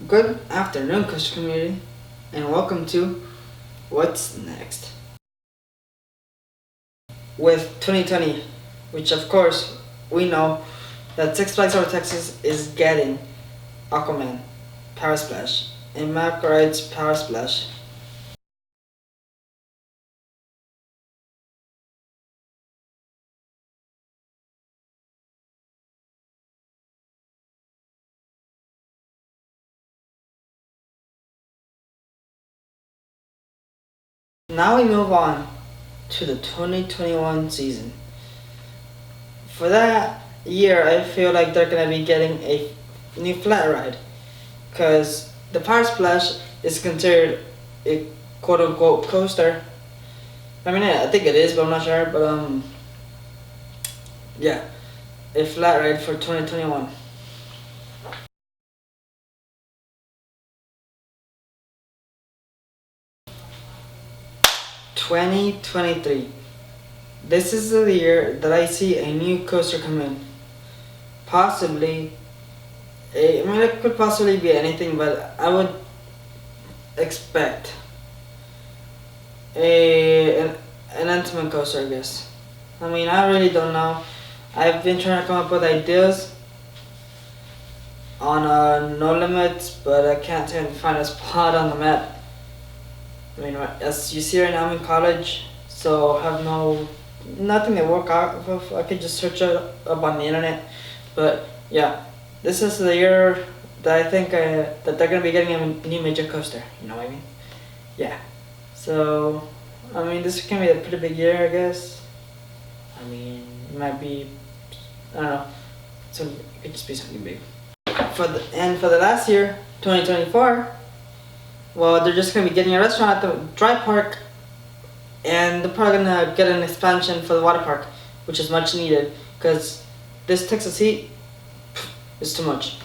Good afternoon, coaster community, and welcome to What's Next. With 2020, which of course we know that Six Flags Over Texas is getting Aquaman, Power Splash, and Map Ride's Power Splash. Now we move on to the 2021 season. For that year, I feel like they're gonna be getting a new flat ride, because the Power Splash is considered a quote unquote coaster. I mean, I think it is, but I'm not sure. But yeah, a flat ride for 2021. 2023. This is the year that I see a new coaster come in. Possibly, I mean, it could possibly be anything, but I would expect an intimate coaster, I guess. I mean, I really don't know. I've been trying to come up with ideas on No Limits, but I can't seem to find a spot on the map. I mean, as you see right now, I'm in college, so I have nothing to work out of. I could just search it up on the internet. But yeah, this is the year that I think that they're gonna be getting a new major coaster. You know what I mean? Yeah. So, I mean, this can be a pretty big year, I guess. I mean, it might be, I don't know. So it could just be something big. For the last year, 2024. Well, they're just gonna be getting a restaurant at the dry park, and they're probably gonna get an expansion for the water park, which is much needed, because this Texas heat is too much.